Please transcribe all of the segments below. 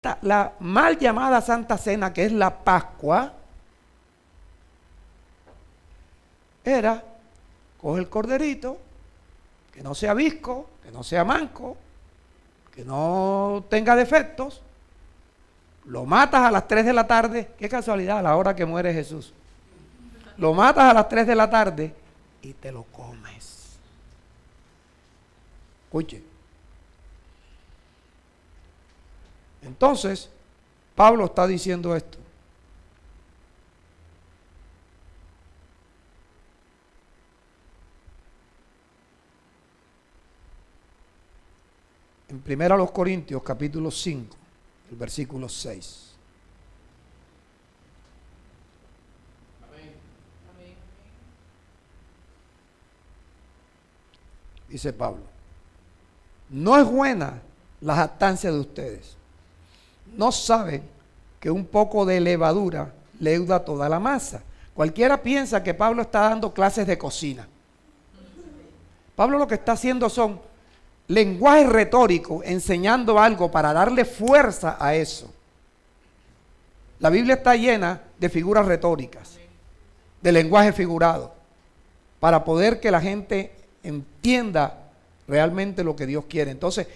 la mal llamada Santa Cena, que es la Pascua, era, coge el corderito, que no sea visco, que no sea manco, que no tenga defectos, lo matas a las 3 de la tarde, qué casualidad, a la hora que muere Jesús. Lo matas a las 3 de la tarde y te lo comes. Escuche. Entonces, Pablo está diciendo esto. En 1 Corintios capítulo 5, el versículo 6. Dice Pablo, no es buena la jactancia de ustedes. No saben que un poco de levadura leuda toda la masa. Cualquiera piensa que Pablo está dando clases de cocina. Pablo lo que está haciendo son lenguaje retórico, enseñando algo para darle fuerza a eso. La Biblia está llena de figuras retóricas, de lenguaje figurado, para poder que la gente entienda realmente lo que Dios quiere. Entonces,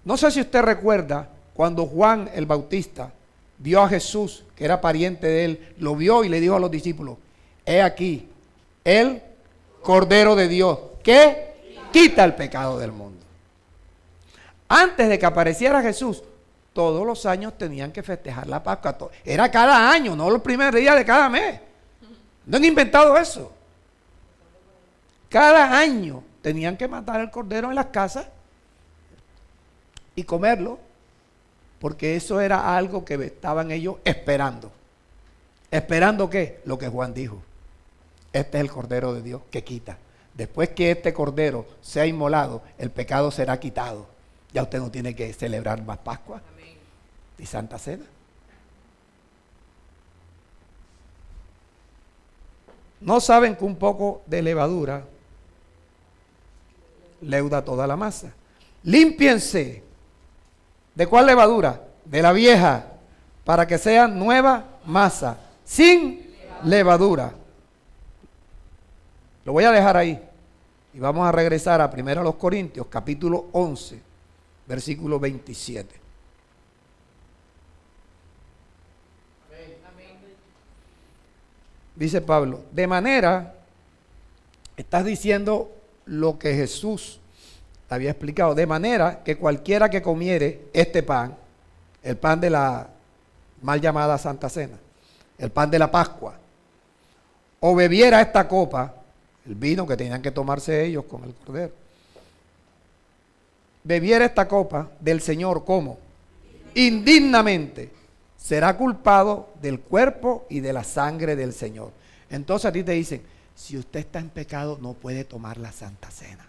no sé si usted recuerda cuando Juan el Bautista vio a Jesús, que era pariente de él, lo vio y le dijo a los discípulos, he aquí, el Cordero de Dios, que quita el pecado del mundo. Antes de que apareciera Jesús, todos los años tenían que festejar la Pascua. Era cada año, no los primeros días de cada mes. No han inventado eso. Cada año tenían que matar el cordero en las casas y comerlo, porque eso era algo que estaban ellos esperando. ¿Esperando qué? Lo que Juan dijo. Este es el Cordero de Dios que quita. Después que este cordero sea inmolado, el pecado será quitado. Ya usted no tiene que celebrar más Pascua y Santa Cena. No saben que un poco de levadura leuda toda la masa. Límpiense. ¿De cuál levadura? De la vieja, para que sea nueva masa, sin levadura. Lo voy a dejar ahí y vamos a regresar a 1 Corintios capítulo 11, versículo 27. Dice Pablo, de manera, estás diciendo lo que Jesús te había explicado, de manera que cualquiera que comiere este pan, el pan de la mal llamada Santa Cena, el pan de la Pascua, o bebiera esta copa, el vino que tenían que tomarse ellos con el cordero, bebiera esta copa del Señor, ¿cómo? Indignamente, será culpado del cuerpo y de la sangre del Señor. Entonces a ti te dicen, si usted está en pecado no puede tomar la Santa Cena.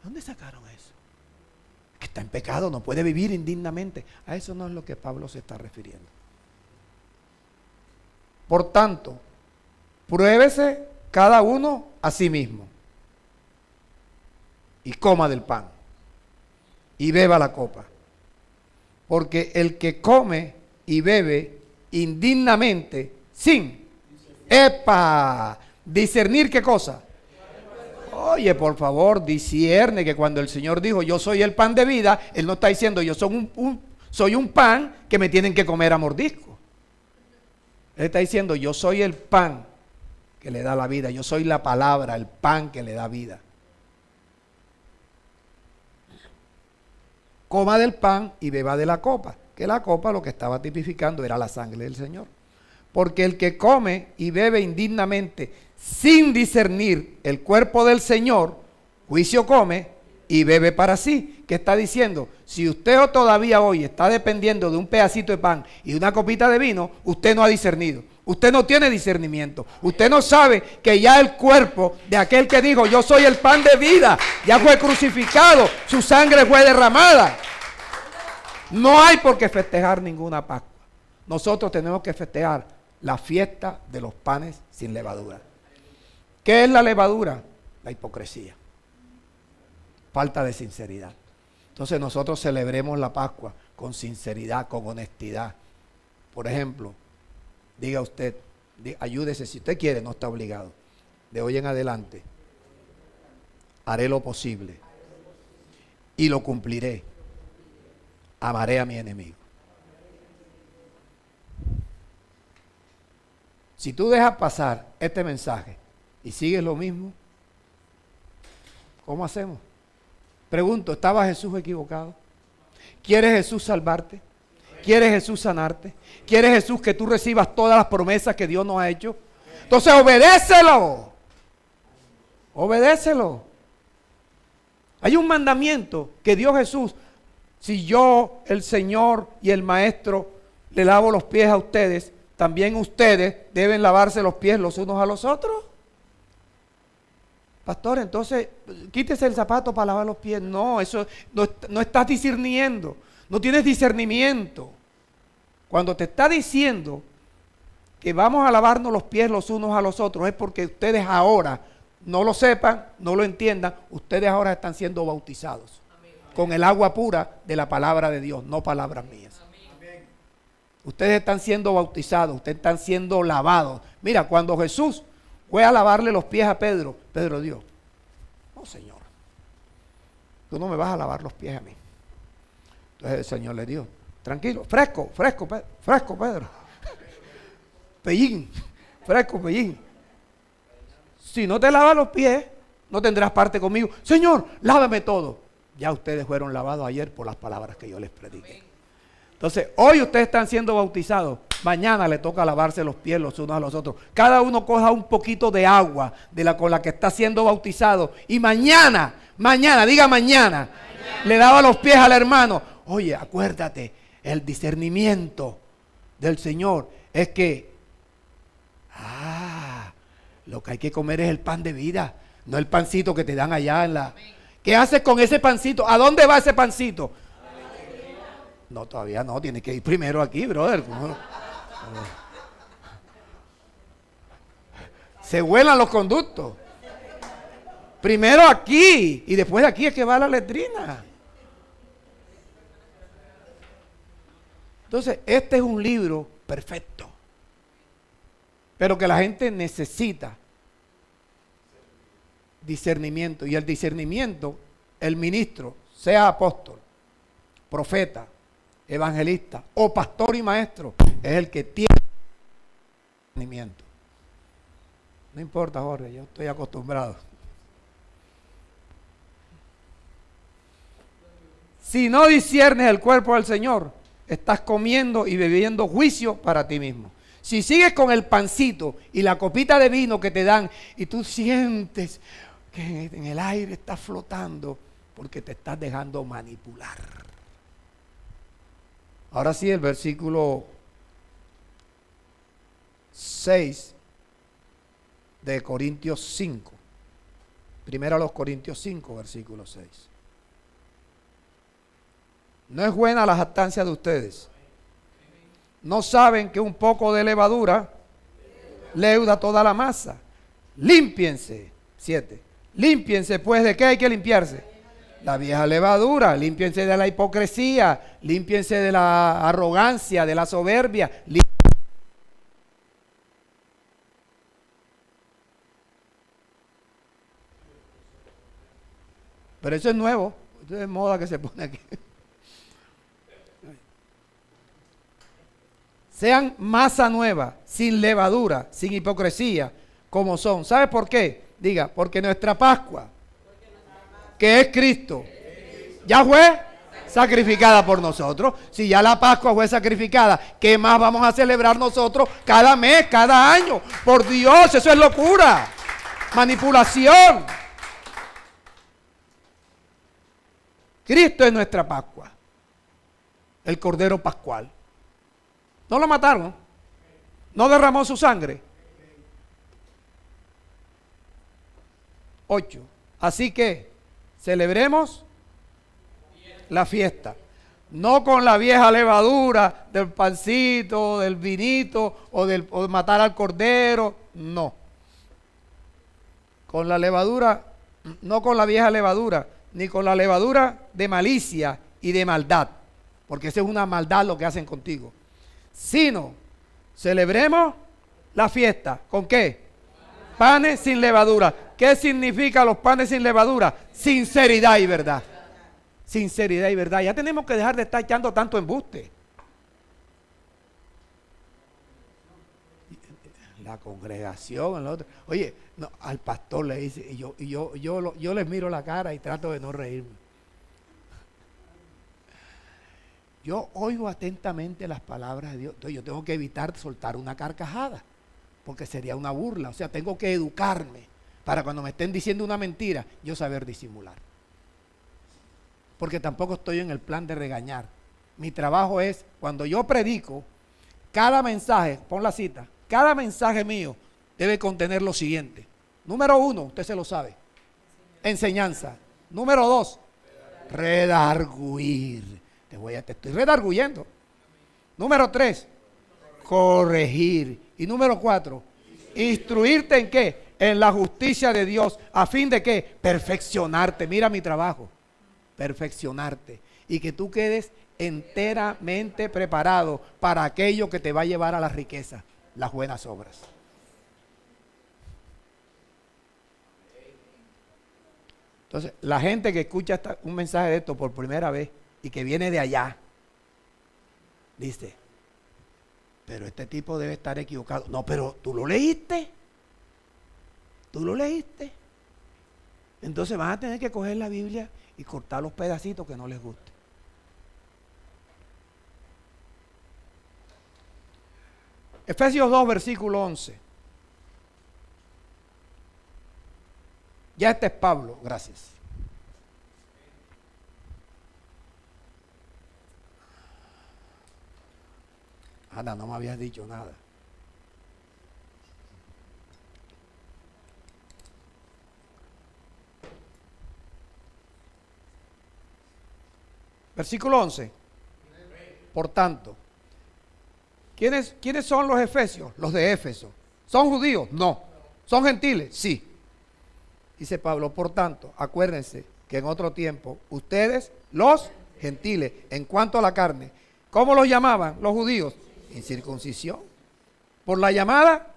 ¿Dónde sacaron eso? Que está en pecado, no puede vivir indignamente. A eso no es lo que Pablo se está refiriendo. Por tanto, pruébese cada uno a sí mismo y coma del pan y beba la copa. Porque el que come y bebe indignamente sin discernir qué cosa. Oye, por favor, discierne que cuando el Señor dijo yo soy el pan de vida, Él no está diciendo yo soy un pan que me tienen que comer a mordisco. Él está diciendo yo soy el pan que le da la vida, yo soy la palabra, el pan que le da vida. Coma del pan y beba de la copa, que la copa lo que estaba tipificando era la sangre del Señor. Porque el que come y bebe indignamente sin discernir el cuerpo del Señor, juicio come y bebe para sí. ¿Qué está diciendo? Si usted todavía hoy está dependiendo de un pedacito de pan y una copita de vino, usted no ha discernido. Usted no tiene discernimiento. Usted no sabe que ya el cuerpo de aquel que dijo yo soy el pan de vida, ya fue crucificado, su sangre fue derramada. No hay por qué festejar ninguna Pascua. Nosotros tenemos que festejar la fiesta de los panes sin levadura. ¿Qué es la levadura? La hipocresía. Falta de sinceridad. Entonces nosotros celebremos la Pascua con sinceridad, con honestidad. Por ejemplo, diga usted, ayúdese si usted quiere, no está obligado. De hoy en adelante, haré lo posible y lo cumpliré. Amaré a mi enemigo. Si tú dejas pasar este mensaje y sigues lo mismo, ¿cómo hacemos? Pregunto, ¿estaba Jesús equivocado? ¿Quiere Jesús salvarte? ¿Quiere Jesús sanarte? ¿Quiere Jesús que tú recibas todas las promesas que Dios nos ha hecho? Entonces obedécelo. Obedécelo. Hay un mandamiento que dio Jesús. Si yo, el Señor y el Maestro, le lavo los pies a ustedes, también ustedes deben lavarse los pies los unos a los otros. Pastor, entonces, quítese el zapato para lavar los pies. No, eso no estás discerniendo. No tienes discernimiento. Cuando te está diciendo que vamos a lavarnos los pies los unos a los otros, es porque ustedes ahora no lo sepan, no lo entiendan. Ustedes ahora están siendo bautizados. Amén. Con el agua pura de la palabra de Dios, no palabras mías. Amén. Ustedes están siendo bautizados, ustedes están siendo lavados. Mira, cuando Jesús fue a lavarle los pies a Pedro, Pedro dijo, no, Señor, tú no me vas a lavar los pies a mí. Entonces el Señor le dijo, tranquilo, fresco, Pedro. Pellín, fresco, pellín. Si no te lavas los pies, no tendrás parte conmigo. Señor, lávame todo. Ya ustedes fueron lavados ayer por las palabras que yo les prediqué. Entonces, hoy ustedes están siendo bautizados. Mañana le toca lavarse los pies los unos a los otros. Cada uno coja un poquito de agua con la que está siendo bautizado. Y mañana, diga mañana, le lava los pies al hermano. Oye, acuérdate, el discernimiento del Señor es que, lo que hay que comer es el pan de vida, no el pancito que te dan allá en la... ¿Qué haces con ese pancito? ¿A dónde va ese pancito? No, todavía no, tienes que ir primero aquí, brother. Se vuelan los conductos. Primero aquí y después de aquí es que va la letrina. Entonces, este es un libro perfecto, pero que la gente necesita discernimiento. Y el discernimiento, el ministro, sea apóstol, profeta, evangelista o pastor y maestro, es el que tiene discernimiento. No importa, Jorge, yo estoy acostumbrado. Si no disciernes el cuerpo del Señor, estás comiendo y bebiendo juicio para ti mismo. Si sigues con el pancito y la copita de vino que te dan y tú sientes que en el aire estás flotando porque te estás dejando manipular. Ahora sí, el versículo 6 de Corintios 5. Primero a los Corintios 5, versículo 6. No es buena la jactancia de ustedes. No saben que un poco de levadura leuda toda la masa. Límpiense. 7. Límpiense, pues, ¿de qué hay que limpiarse? La vieja levadura. Límpiense de la hipocresía. Límpiense de la arrogancia, de la soberbia. Pero eso es nuevo. Eso es moda que se pone aquí. Sean masa nueva, sin levadura, sin hipocresía, como son. ¿Sabe por qué? Diga, porque nuestra Pascua, que es Cristo, ya fue sacrificada por nosotros. Si ya la Pascua fue sacrificada, ¿qué más vamos a celebrar nosotros cada mes, cada año? Por Dios, eso es locura, manipulación. Cristo es nuestra Pascua, el Cordero Pascual. No lo mataron, no derramó su sangre. 8. Así que celebremos la fiesta, no con la vieja levadura del pancito, del vinito o de matar al cordero, no. Con la levadura, no con la vieja levadura ni con la levadura de malicia y de maldad, porque esa es una maldad lo que hacen contigo, sino celebremos la fiesta. ¿Con qué? Panes sin levadura. ¿Qué significa los panes sin levadura? Sinceridad y verdad. Sinceridad y verdad. Ya tenemos que dejar de estar echando tanto embuste. La congregación, el otro. Oye, no, al pastor le dice, y yo les miro la cara y trato de no reírme. Yo oigo atentamente las palabras de Dios. Entonces yo tengo que evitar soltar una carcajada, porque sería una burla. O sea, tengo que educarme para cuando me estén diciendo una mentira, yo saber disimular. Porque tampoco estoy en el plan de regañar. Mi trabajo es, cuando yo predico, cada mensaje, pon la cita, cada mensaje mío debe contener lo siguiente. Número 1, usted se lo sabe, enseñanza. Número 2, redarguir. Te estoy redarguyendo. Número 3, corregir. Y número 4, instruirte en qué, en la justicia de Dios, a fin de qué, perfeccionarte. Mira mi trabajo, perfeccionarte, y que tú quedes enteramente preparado para aquello que te va a llevar a la riqueza, las buenas obras. Entonces, la gente que escucha un mensaje de esto por primera vez y que viene de allá, dice, pero este tipo debe estar equivocado. No, pero tú lo leíste. Tú lo leíste. Entonces van a tener que coger la Biblia y cortar los pedacitos que no les guste. Efesios 2, versículo 11. Ya este es Pablo, gracias. Ana, no me habías dicho nada. Versículo 11. Por tanto, ¿quiénes son los efesios? Los de Éfeso. ¿Son judíos? No. ¿Son gentiles? Sí. Dice Pablo, por tanto, acuérdense que en otro tiempo ustedes, los gentiles, en cuanto a la carne, ¿cómo los llamaban los judíos? Incircuncisión. Por la llamada,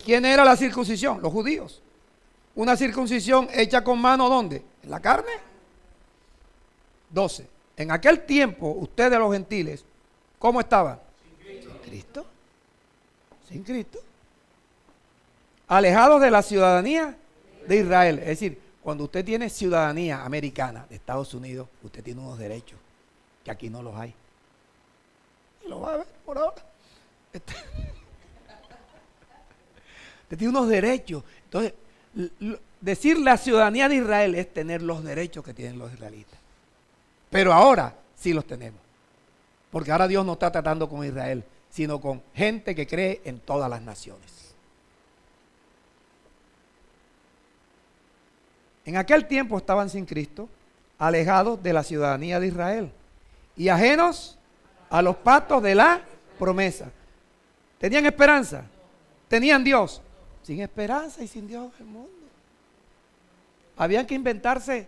¿quién era la circuncisión? Los judíos. Una circuncisión hecha con mano, ¿dónde? En la carne. 12. En aquel tiempo, ustedes los gentiles, ¿cómo estaban? Sin Cristo. Sin Cristo. Alejados de la ciudadanía de Israel. Es decir, cuando usted tiene ciudadanía americana de Estados Unidos, usted tiene unos derechos que aquí no los hay. Y lo va a ver por ahora. Usted tiene unos derechos. Entonces, decir la ciudadanía de Israel es tener los derechos que tienen los israelitas. Pero ahora sí los tenemos. Porque ahora Dios no está tratando con Israel, sino con gente que cree en todas las naciones. En aquel tiempo estaban sin Cristo, alejados de la ciudadanía de Israel y ajenos a los pactos de la promesa. ¿Tenían esperanza? ¿Tenían Dios? Sin esperanza y sin Dios el mundo. Habían que inventarse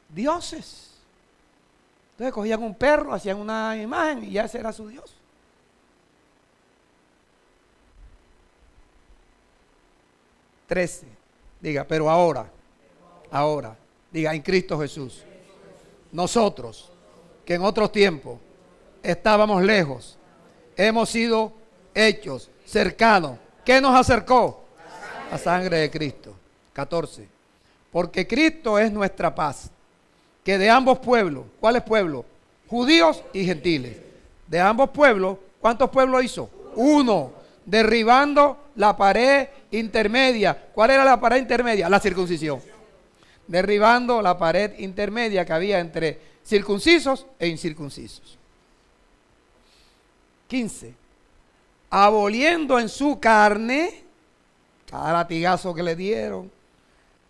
dioses. Entonces cogían un perro, hacían una imagen y ya ese era su Dios. Trece. Diga, pero ahora, diga, en Cristo Jesús, nosotros, que en otros tiempos estábamos lejos, hemos sido hechos cercanos. ¿Qué nos acercó? La sangre de Cristo. 14. Porque Cristo es nuestra paz, que de ambos pueblos, ¿cuáles pueblos? Judíos y gentiles. De ambos pueblos, ¿cuántos pueblos hizo? Uno, derribando la pared intermedia. ¿Cuál era la pared intermedia? La circuncisión. Derribando la pared intermedia que había entre circuncisos e incircuncisos. 15. Aboliendo en su carne, cada latigazo que le dieron,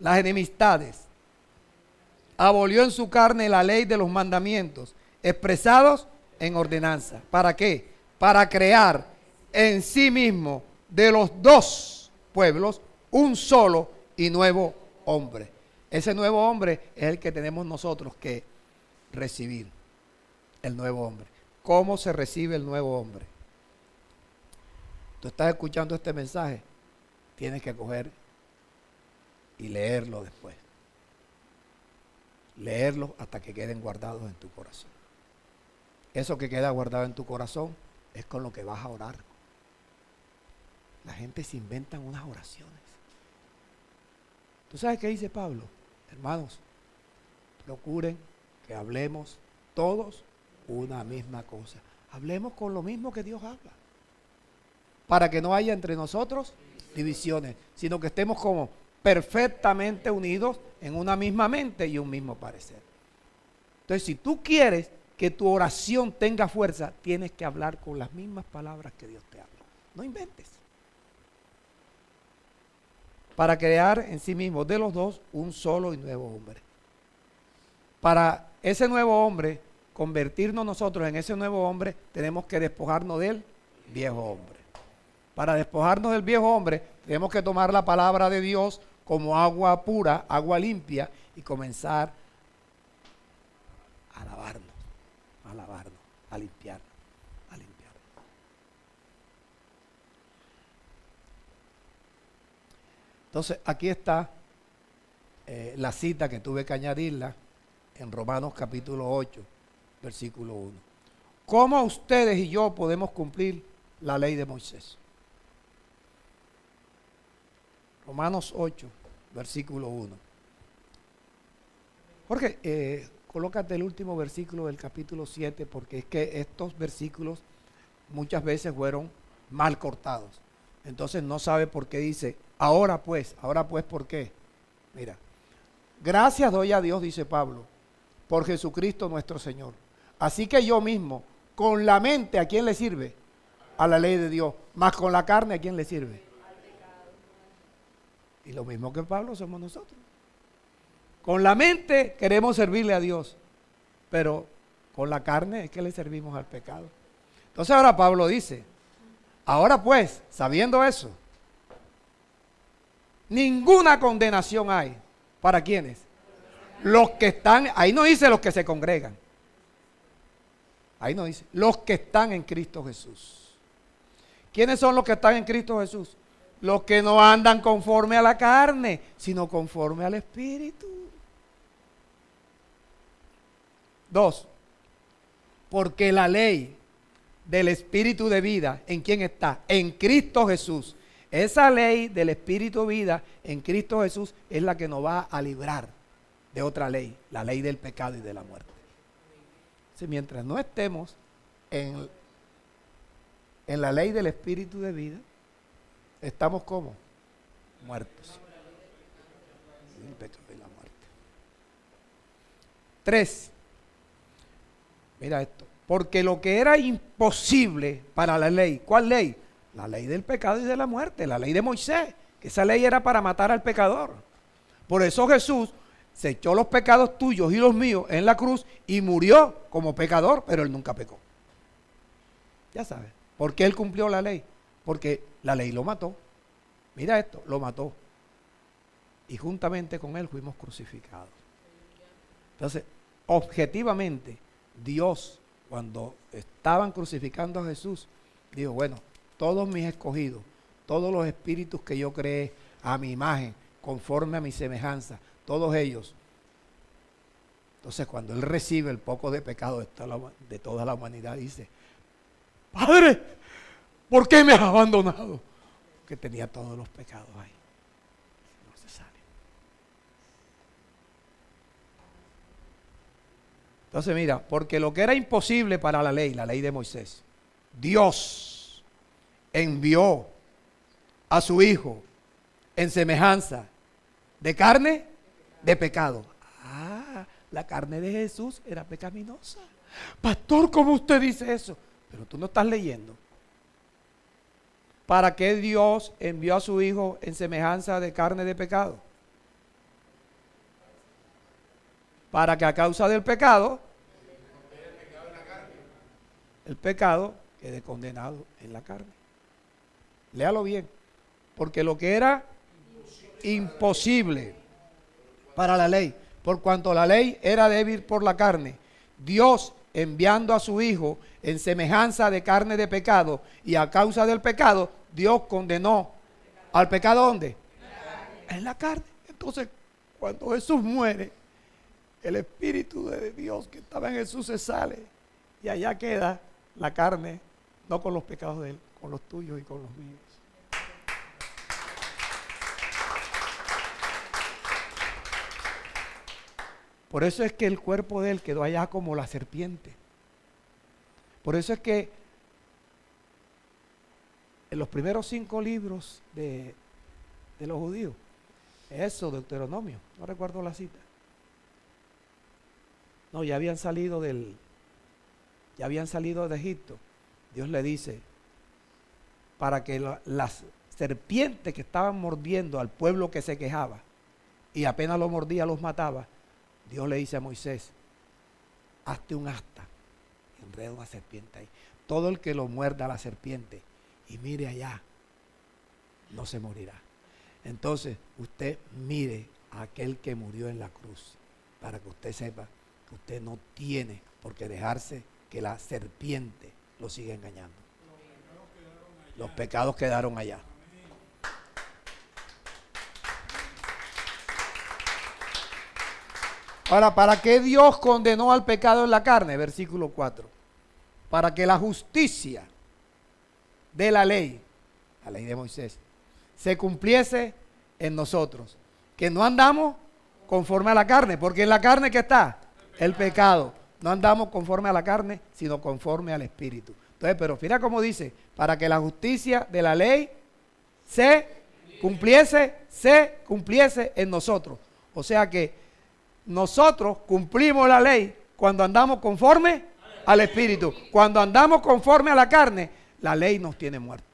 las enemistades. Abolió en su carne la ley de los mandamientos, expresados en ordenanza. ¿Para qué? Para crear en sí mismo de los dos pueblos un solo y nuevo hombre, Ese nuevo hombre es el que tenemos nosotros que recibir, el nuevo hombre. ¿Cómo se recibe el nuevo hombre? Tú estás escuchando este mensaje, tienes que coger y leerlo después. Leerlos hasta que queden guardados en tu corazón. Eso que queda guardado en tu corazón es con lo que vas a orar. La gente se inventan unas oraciones. ¿Tú sabes qué dice Pablo? Hermanos, procuren que hablemos todos una misma cosa. Hablemos con lo mismo que Dios habla. Para que no haya entre nosotros divisiones, sino que estemos como perfectamente unidos en una misma mente y un mismo parecer. Entonces, si tú quieres que tu oración tenga fuerza, tienes que hablar con las mismas palabras que Dios te habla. No inventes. Para crear en sí mismo de los dos un solo y nuevo hombre. Para ese nuevo hombre, convertirnos nosotros en ese nuevo hombre, tenemos que despojarnos del viejo hombre. Para despojarnos del viejo hombre, tenemos que tomar la palabra de Dios como agua pura, agua limpia, y comenzar a lavarnos, a limpiarnos. Entonces, aquí está la cita que tuve que añadirla en Romanos capítulo 8, versículo 1. ¿Cómo ustedes y yo podemos cumplir la ley de Moisés? Romanos 8, versículo 1. Jorge, colócate el último versículo del capítulo 7, porque es que estos versículos muchas veces fueron mal cortados. Entonces no sabe por qué dice, ahora pues, ¿por qué? Mira, gracias doy a Dios, dice Pablo, por Jesucristo nuestro Señor. Así que yo mismo, con la mente, ¿a quién le sirve? A la ley de Dios. Más con la carne, ¿a quién le sirve? Y lo mismo que Pablo somos nosotros. Con la mente queremos servirle a Dios, pero con la carne es que le servimos al pecado. Entonces ahora Pablo dice, ahora pues, sabiendo eso, ninguna condenación hay. ¿Para quiénes? Los que están, ahí no dice los que se congregan. Ahí no dice, los que están en Cristo Jesús. ¿Quiénes son los que están en Cristo Jesús? Los que no andan conforme a la carne, sino conforme al Espíritu. 2. Porque la ley del Espíritu de vida, ¿en quién está? En Cristo Jesús. Esa ley del Espíritu de vida en Cristo Jesús es la que nos va a librar de otra ley, la ley del pecado y de la muerte. Si mientras no estemos en la ley del Espíritu de vida, estamos como muertos. El pecado y la muerte. 3. Mira esto. Porque lo que era imposible para la ley, ¿cuál ley? La ley del pecado y de la muerte, la ley de Moisés, que esa ley era para matar al pecador. Por eso Jesús se echó los pecados tuyos y los míos en la cruz y murió como pecador, pero él nunca pecó. Ya sabes, ¿por qué él cumplió la ley? Porque la ley lo mató. Mira esto, lo mató. Y juntamente con él fuimos crucificados. Entonces, objetivamente, Dios, cuando estaban crucificando a Jesús, dijo, bueno, todos mis escogidos, todos los espíritus que yo creé a mi imagen, conforme a mi semejanza, todos ellos. Entonces, cuando él recibe el poco de pecado de toda la humanidad, dice, Padre, ¿por qué me has abandonado? Que tenía todos los pecados ahí. No se sale. Entonces mira, porque lo que era imposible para la ley de Moisés, Dios envió a su Hijo en semejanza de carne, de pecado. Ah, la carne de Jesús era pecaminosa. Pastor, ¿cómo usted dice eso? Pero tú no estás leyendo. ¿Para qué Dios envió a su Hijo en semejanza de carne de pecado? Para que a causa del pecado, el pecado quede condenado en la carne. Léalo bien. Porque lo que era imposible para la ley. Por cuanto la ley era débil por la carne, Dios, enviando a su Hijo en semejanza de carne de pecado, y a causa del pecado, Dios condenó al pecado, ¿dónde? En la carne. Entonces, cuando Jesús muere, el Espíritu de Dios que estaba en Jesús se sale, y allá queda la carne, no con los pecados de Él, con los tuyos y con los míos. Por eso es que el cuerpo de Él quedó allá como la serpiente. Por eso es que en los primeros 5 libros de los judíos, eso, Deuteronomio, no recuerdo la cita. No, ya habían salido de Egipto. Dios le dice, para que las serpientes que estaban mordiendo al pueblo que se quejaba, y apenas lo mordía, los mataba, Dios le dice a Moisés, hazte un asta, y enreda una serpiente ahí. Todo el que lo muerda a la serpiente y mire allá, no se morirá. Entonces, usted mire a aquel que murió en la cruz, para que usted sepa que usted no tiene por qué dejarse que la serpiente lo siga engañando. Los pecados quedaron allá. Ahora, ¿para qué Dios condenó al pecado en la carne? Versículo 4. Para que la justicia de la ley de Moisés, se cumpliese en nosotros. Que no andamos conforme a la carne, porque en la carne ¿qué está? El pecado. No andamos conforme a la carne, sino conforme al Espíritu. Entonces, pero mira cómo dice, para que la justicia de la ley se cumpliese en nosotros. O sea que nosotros cumplimos la ley cuando andamos conforme al Espíritu. Cuando andamos conforme a la carne, la ley nos tiene muertos.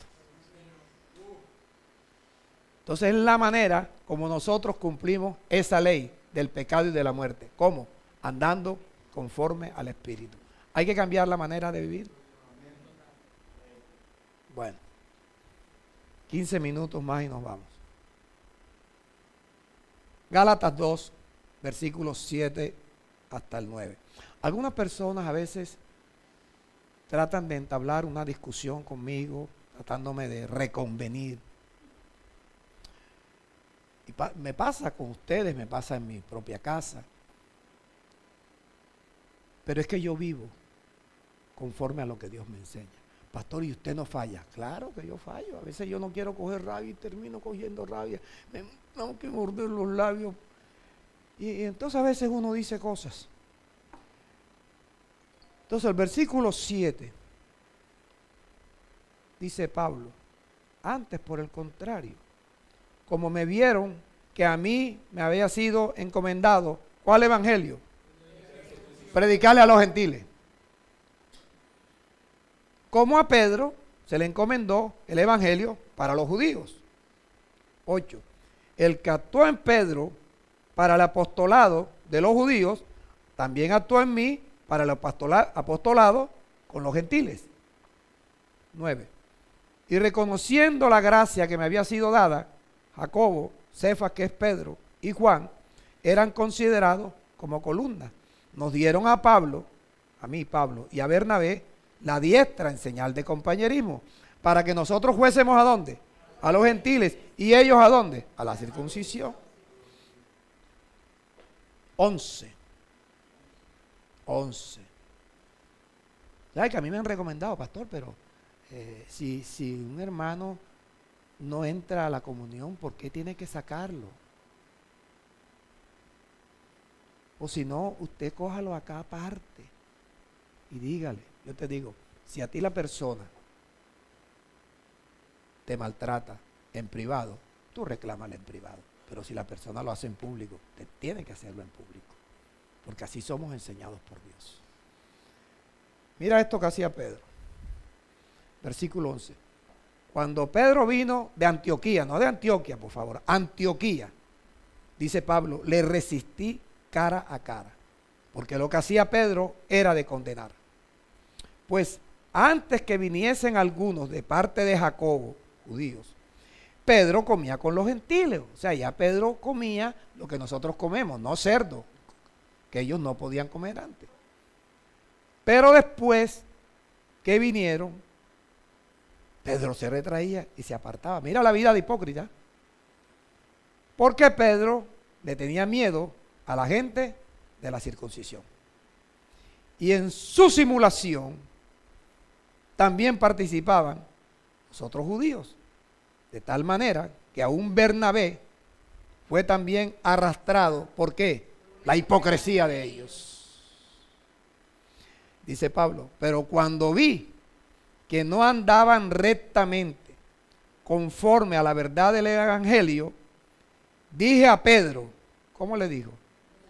Entonces es la manera como nosotros cumplimos esa ley del pecado y de la muerte. ¿Cómo? Andando conforme al Espíritu. ¿Hay que cambiar la manera de vivir? Bueno, 15 minutos más y nos vamos. Gálatas 2, versículos 7 hasta el 9. Algunas personas a veces tratan de entablar una discusión conmigo, tratándome de reconvenir. Y me pasa con ustedes, me pasa en mi propia casa. Pero es que yo vivo conforme a lo que Dios me enseña. Pastor, ¿y usted no falla? Claro que yo fallo. A veces yo no quiero coger rabia y termino cogiendo rabia. Me tengo que morder los labios. Y entonces a veces uno dice cosas. Entonces el versículo 7 dice Pablo, antes por el contrario, como me vieron que a mí me había sido encomendado, ¿cuál evangelio? Predicarle a los gentiles. Como a Pedro se le encomendó el evangelio para los judíos. 8. El que actuó en Pedro para el apostolado de los judíos, también actuó en mí para el apostolado con los gentiles. 9. Y reconociendo la gracia que me había sido dada, Jacobo, Cefas, que es Pedro, y Juan, eran considerados como columnas. Nos dieron a Pablo, a mí Pablo, y a Bernabé, la diestra en señal de compañerismo, para que nosotros fuésemos ¿a dónde? A los gentiles. ¿Y ellos a dónde? A la circuncisión. 11. ¿Sabes que a mí me han recomendado, pastor? Pero si un hermano no entra a la comunión, ¿por qué tiene que sacarlo? O si no, usted cójalo acá aparte y dígale. Yo te digo, si a ti la persona te maltrata en privado, tú reclámale en privado. Pero si la persona lo hace en público, te tiene que hacerlo en público. Porque así somos enseñados por Dios. Mira esto que hacía Pedro. Versículo 11. Cuando Pedro vino de Antioquía, no de Antioquia, por favor, Antioquía, dice Pablo, le resistí cara a cara. Porque lo que hacía Pedro era de condenar. Pues antes que viniesen algunos de parte de Jacobo, judíos, Pedro comía con los gentiles. O sea, ya Pedro comía lo que nosotros comemos, no cerdo, que ellos no podían comer antes. Pero después que vinieron, Pedro se retraía y se apartaba. Mira la vida de hipócrita. Porque Pedro le tenía miedo a la gente de la circuncisión. Y en su simulación también participaban los otros judíos. De tal manera que aún Bernabé fue también arrastrado. ¿Por qué? La hipocresía de ellos. Dice Pablo, pero cuando vi que no andaban rectamente conforme a la verdad del evangelio, dije a Pedro, ¿cómo le dijo?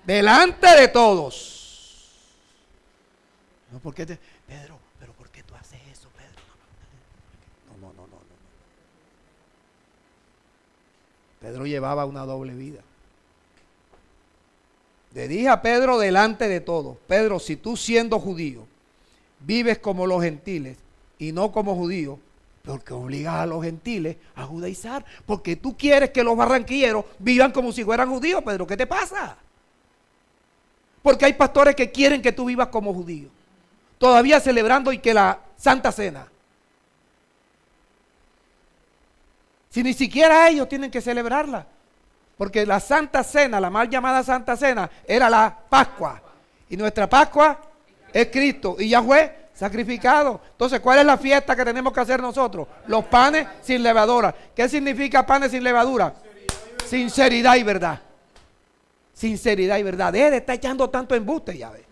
Delante de todos. No, ¿por qué Pedro, pero ¿por qué tú haces eso, Pedro? No. Pedro llevaba una doble vida. Le dije a Pedro delante de todos, Pedro, si tú siendo judío vives como los gentiles y no como judíos, porque obligas a los gentiles a judaizar, porque tú quieres que los barranquilleros vivan como si fueran judíos, Pedro, ¿qué te pasa? Porque hay pastores que quieren que tú vivas como judío, todavía celebrando y que la Santa Cena. Si ni siquiera ellos tienen que celebrarla, porque la Santa Cena, la mal llamada Santa Cena, era la Pascua, y nuestra Pascua es Cristo, y ya fue sacrificado. Entonces, ¿cuál es la fiesta que tenemos que hacer nosotros? Los panes sin levadura. ¿Qué significa panes sin levadura? Sinceridad y verdad. Sinceridad y verdad. Deje de estar echando tanto embuste, ya ve.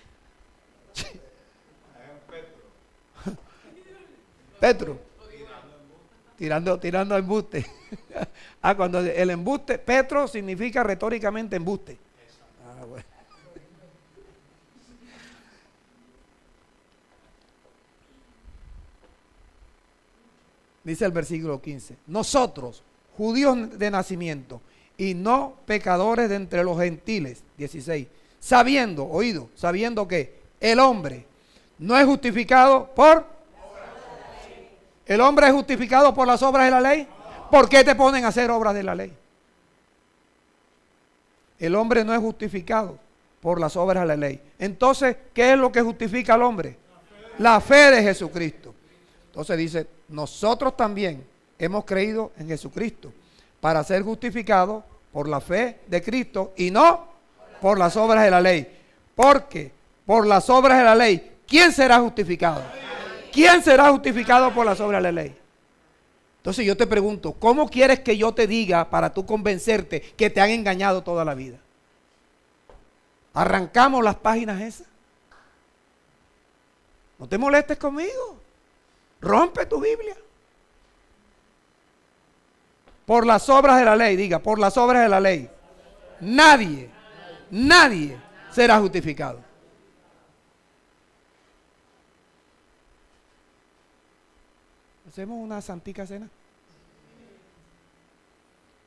Petro. Tirando embuste. Cuando el embuste, Petro significa retóricamente embuste. Bueno. Dice el versículo 15, nosotros, judíos de nacimiento y no pecadores de entre los gentiles, 16, sabiendo que el hombre no es justificado por... ¿El hombre es justificado por las obras de la ley? ¿Por qué te ponen a hacer obras de la ley? El hombre no es justificado por las obras de la ley. Entonces, ¿qué es lo que justifica al hombre? La fe de Jesucristo. Entonces dice, nosotros también hemos creído en Jesucristo para ser justificados por la fe de Cristo y no por las obras de la ley. Porque por las obras de la ley, ¿quién será justificado? ¿Quién será justificado por las obras de la ley? Entonces yo te pregunto, ¿cómo quieres que yo te diga para tú convencerte que te han engañado toda la vida? ¿Arrancamos las páginas esas? No te molestes conmigo. Rompe tu Biblia. Por las obras de la ley, diga, por las obras de la ley. Nadie será justificado. ¿Hacemos una santica cena?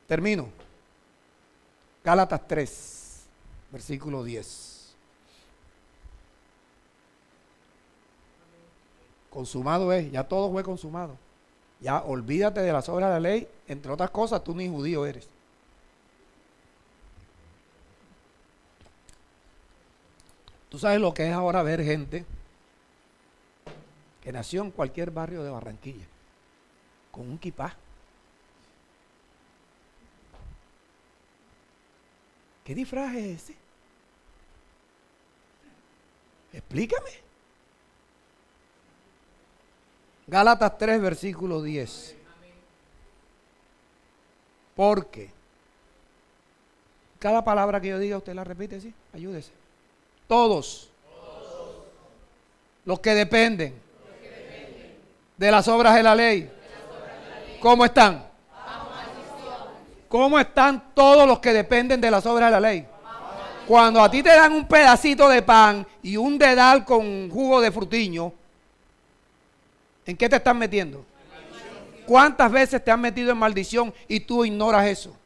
Termino. Gálatas 3, versículo 10. Consumado es, ya todo fue consumado. Ya olvídate de las obras de la ley, entre otras cosas, tú ni judío eres. Tú sabes lo que es ahora ver gente que nació en cualquier barrio de Barranquilla, con un kipá. ¿Qué disfraz es ese? Explícame. Gálatas 3, versículo 10. Porque cada palabra que yo diga, usted la repite, ¿sí? Ayúdese. Todos los que dependen de las obras de la ley, ¿cómo están? ¿Cómo están todos los que dependen de las obras de la ley? Cuando a ti te dan un pedacito de pan y un dedal con jugo de frutiño, ¿en qué te están metiendo? ¿Cuántas veces te han metido en maldición y tú ignoras eso?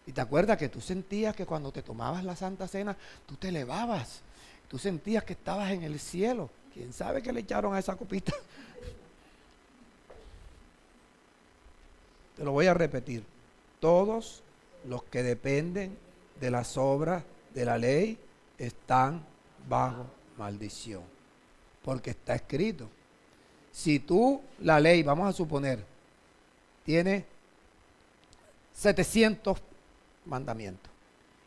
Y te acuerdas que tú sentías que cuando te tomabas la Santa Cena, tú te elevabas. Tú sentías que estabas en el cielo. ¿Quién sabe qué le echaron a esa copita? Te lo voy a repetir. Todos los que dependen de las obras de la ley están bajo maldición. Porque está escrito. Si tú, la ley, vamos a suponer, tiene 700 mandamientos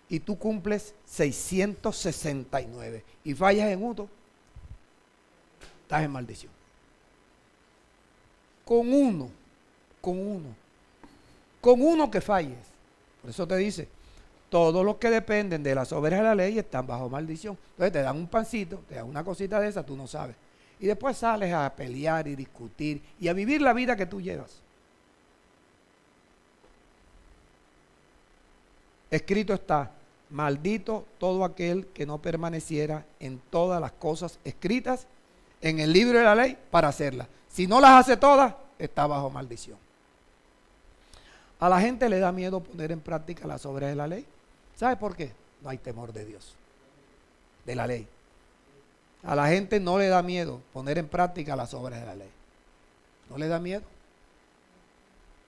y tú cumples 669 y fallas en uno, estás en maldición. Con uno que falles. Por eso te dice, todos los que dependen de las obras de la ley están bajo maldición. Entonces te dan un pancito, te dan una cosita de esa, tú no sabes. Y después sales a pelear y discutir y a vivir la vida que tú llevas. Escrito está, maldito todo aquel que no permaneciera en todas las cosas escritas en el libro de la ley para hacerlas. Si no las hace todas, está bajo maldición. A la gente le da miedo poner en práctica las obras de la ley. ¿Sabe por qué? No hay temor de Dios, de la ley. A la gente no le da miedo poner en práctica las obras de la ley. No le da miedo.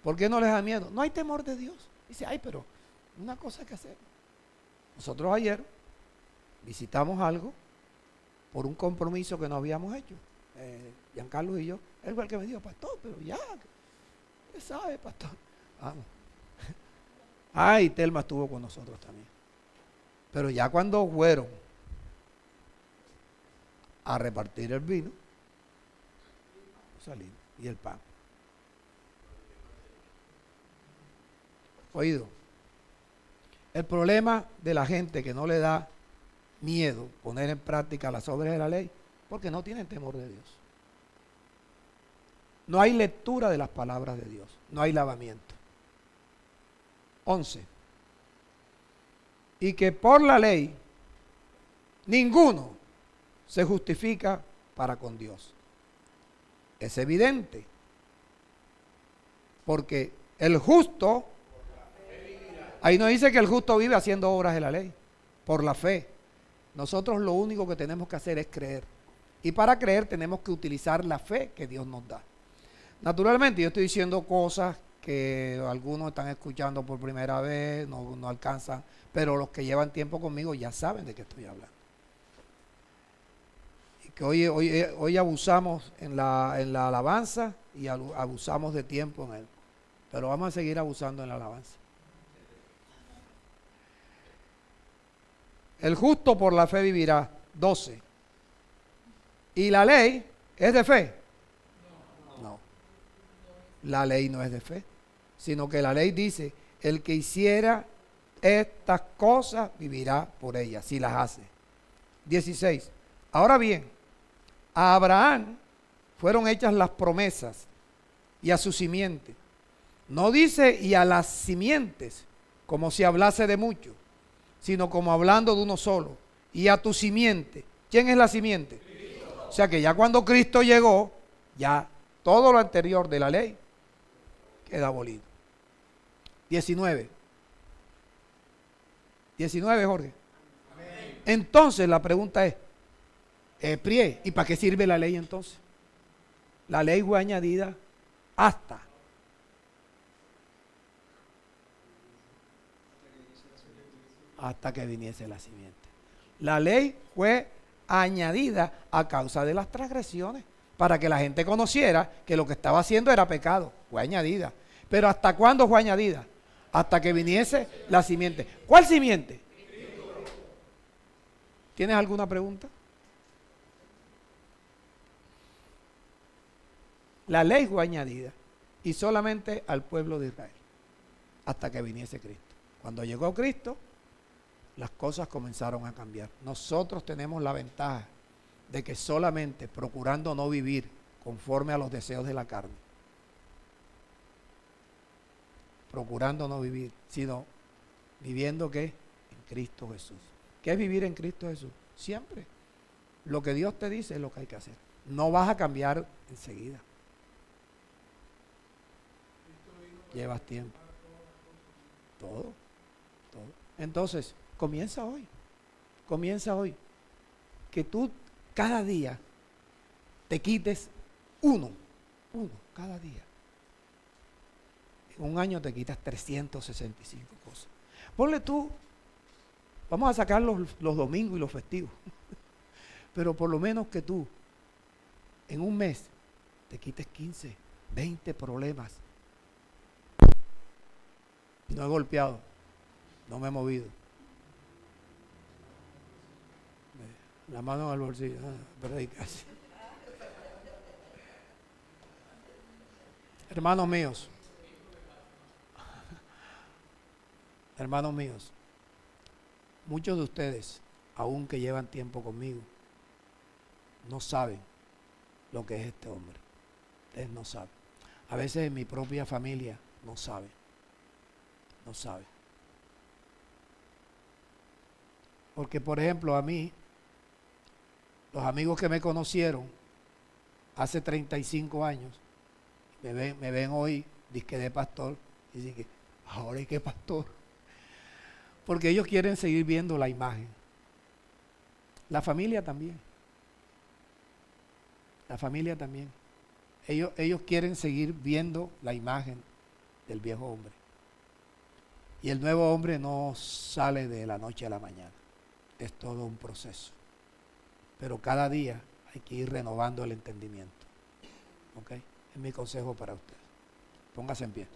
¿Por qué no les da miedo? No hay temor de Dios. Dice, ay, pero una cosa hay que hacer. Nosotros ayer visitamos algo por un compromiso que no habíamos hecho. Giancarlo y yo. Él fue el que me dijo, pastor, pero ya, usted sabe, pastor. Vamos. Ay, Telma estuvo con nosotros también. Pero ya cuando fueron a repartir el vino, salimos, y el pan. Oído, el problema de la gente que no le da miedo poner en práctica las obras de la ley, porque no tienen temor de Dios. No hay lectura de las palabras de Dios, no hay lavamiento. 11. Y que por la ley ninguno se justifica para con Dios. Es evidente. Porque el justo, ahí no dice que el justo vive haciendo obras de la ley, por la fe. Nosotros lo único que tenemos que hacer es creer. Y para creer tenemos que utilizar la fe que Dios nos da. Naturalmente yo estoy diciendo cosas que algunos están escuchando por primera vez, no alcanzan, pero los que llevan tiempo conmigo ya saben de qué estoy hablando. Y que hoy abusamos en la alabanza y abusamos de tiempo en él, pero vamos a seguir abusando en la alabanza. El justo por la fe vivirá. 12. ¿Y la ley es de fe? No. La ley no es de fe, sino que la ley dice, el que hiciera estas cosas vivirá por ellas, si las hace. 16. Ahora bien, a Abraham fueron hechas las promesas y a su simiente. No dice y a las simientes, como si hablase de mucho, sino como hablando de uno solo. Y a tu simiente. ¿Quién es la simiente? Cristo. O sea que ya cuando Cristo llegó, ya todo lo anterior de la ley queda abolido. 19. 19, Jorge. Amén. Entonces la pregunta es, Prie, ¿y para qué sirve la ley entonces? La ley fue añadida hasta que viniese la simiente. La ley fue añadida a causa de las transgresiones, para que la gente conociera que lo que estaba haciendo era pecado. Fue añadida. Pero ¿hasta cuándo fue añadida? Hasta que viniese la simiente. ¿Cuál simiente? ¿Tienes alguna pregunta? La ley fue añadida y solamente al pueblo de Israel, hasta que viniese Cristo. Cuando llegó Cristo, las cosas comenzaron a cambiar. Nosotros tenemos la ventaja de que solamente procurando no vivir conforme a los deseos de la carne, procurando no vivir, sino viviendo ¿qué? En Cristo Jesús. ¿Qué es vivir en Cristo Jesús? Siempre. Lo que Dios te dice es lo que hay que hacer. No vas a cambiar enseguida. Llevas tiempo. Todo. Entonces, comienza hoy. Que tú cada día te quites uno cada día. En un año te quitas 365 cosas. Ponle tú, vamos a sacar los domingos y los festivos, pero por lo menos que tú en un mes te quites 15, 20 problemas. No he golpeado, no me he movido. La mano en el bolsillo, perdí casi. Hermanos míos, muchos de ustedes, aun que llevan tiempo conmigo, no saben lo que es este hombre. Ustedes no saben. A veces en mi propia familia no saben. No saben. Porque, por ejemplo, a mí, los amigos que me conocieron hace 35 años, me ven hoy, disque de pastor, y dicen que ahora hay que pastor. Porque ellos quieren seguir viendo la imagen. La familia también. La familia también. Ellos quieren seguir viendo la imagen del viejo hombre. Y el nuevo hombre no sale de la noche a la mañana. Es todo un proceso. Pero cada día hay que ir renovando el entendimiento. ¿Ok? Es mi consejo para usted. Póngase en pie.